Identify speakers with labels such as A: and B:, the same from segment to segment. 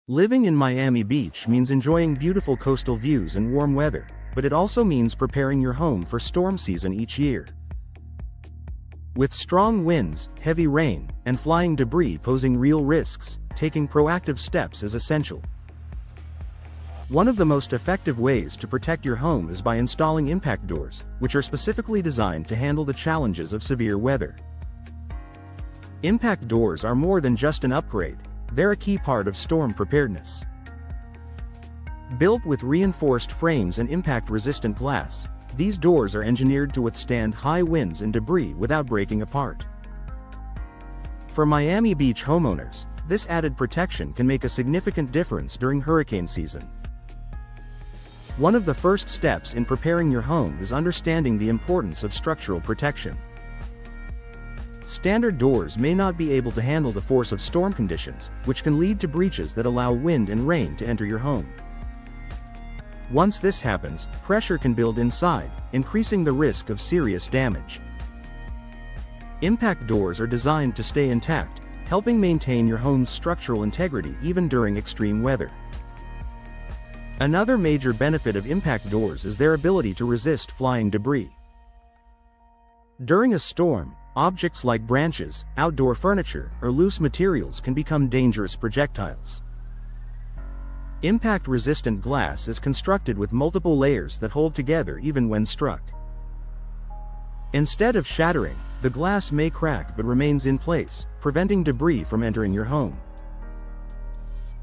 A: Living in Miami Beach means enjoying beautiful coastal views and warm weather, but it also means preparing your home for storm season each year. With strong winds, heavy rain, and flying debris posing real risks, taking proactive steps is essential. One of the most effective ways to protect your home is by installing impact doors, which are specifically designed to handle the challenges of severe weather. Impact doors are more than just an upgrade, they're a key part of storm preparedness. Built with reinforced frames and impact-resistant glass, these doors are engineered to withstand high winds and debris without breaking apart. For Miami Beach homeowners, this added protection can make a significant difference during hurricane season. One of the first steps in preparing your home is understanding the importance of structural protection. Standard doors may not be able to handle the force of storm conditions, which can lead to breaches that allow wind and rain to enter your home. Once this happens, pressure can build inside, increasing the risk of serious damage. Impact doors are designed to stay intact, helping maintain your home's structural integrity even during extreme weather. Another major benefit of impact doors is their ability to resist flying debris. During a storm, objects like branches, outdoor furniture, or loose materials can become dangerous projectiles. Impact-resistant glass is constructed with multiple layers that hold together even when struck. Instead of shattering, the glass may crack but remains in place, preventing debris from entering your home.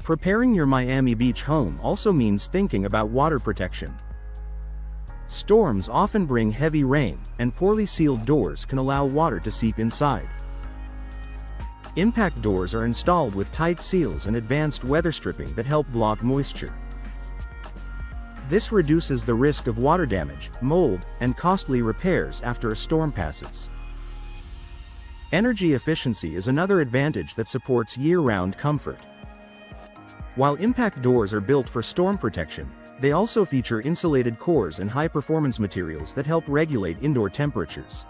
A: Preparing your Miami Beach home also means thinking about water protection. Storms often bring heavy rain, and poorly sealed doors can allow water to seep inside. Impact doors are installed with tight seals and advanced weather stripping that help block moisture. This reduces the risk of water damage, mold, and costly repairs after a storm passes. Energy efficiency is another advantage that supports year-round comfort. While impact doors are built for storm protection, they also feature insulated cores and high-performance materials that help regulate indoor temperatures.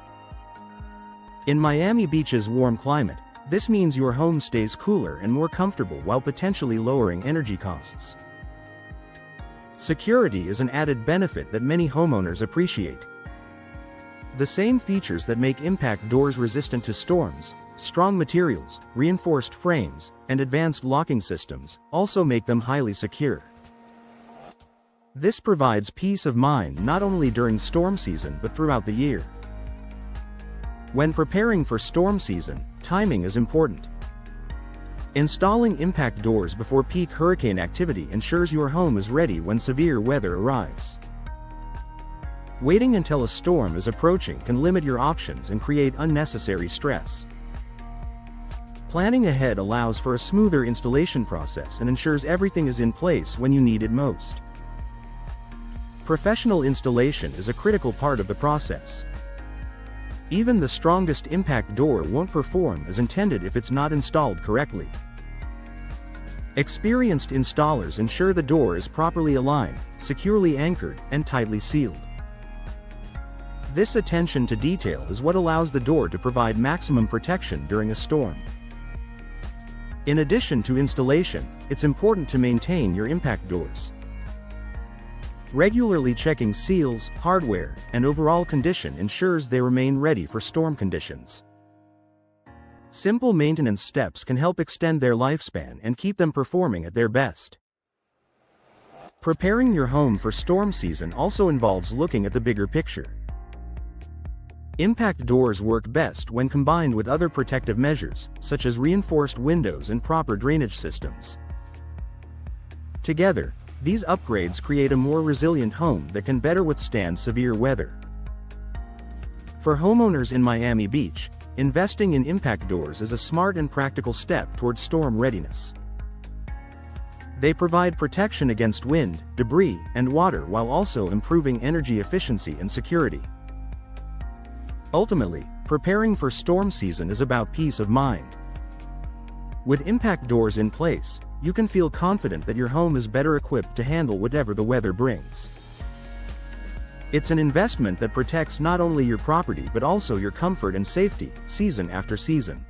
A: In Miami Beach's warm climate, this means your home stays cooler and more comfortable while potentially lowering energy costs. Security is an added benefit that many homeowners appreciate. The same features that make impact doors resistant to storms, strong materials, reinforced frames, and advanced locking systems, also make them highly secure. This provides peace of mind not only during storm season but throughout the year. When preparing for storm season, timing is important. Installing impact doors before peak hurricane activity ensures your home is ready when severe weather arrives. Waiting until a storm is approaching can limit your options and create unnecessary stress. Planning ahead allows for a smoother installation process and ensures everything is in place when you need it most. Professional installation is a critical part of the process. Even the strongest impact door won't perform as intended if it's not installed correctly. Experienced installers ensure the door is properly aligned, securely anchored, and tightly sealed. This attention to detail is what allows the door to provide maximum protection during a storm. In addition to installation, it's important to maintain your impact doors. Regularly checking seals, hardware, and overall condition ensures they remain ready for storm conditions. Simple maintenance steps can help extend their lifespan and keep them performing at their best. Preparing your home for storm season also involves looking at the bigger picture. Impact doors work best when combined with other protective measures, such as reinforced windows and proper drainage systems. Together, these upgrades create a more resilient home that can better withstand severe weather. For homeowners in Miami Beach, investing in impact doors is a smart and practical step towards storm readiness. They provide protection against wind, debris, and water while also improving energy efficiency and security. Ultimately, preparing for storm season is about peace of mind. With impact doors in place, you can feel confident that your home is better equipped to handle whatever the weather brings. It's an investment that protects not only your property but also your comfort and safety, season after season.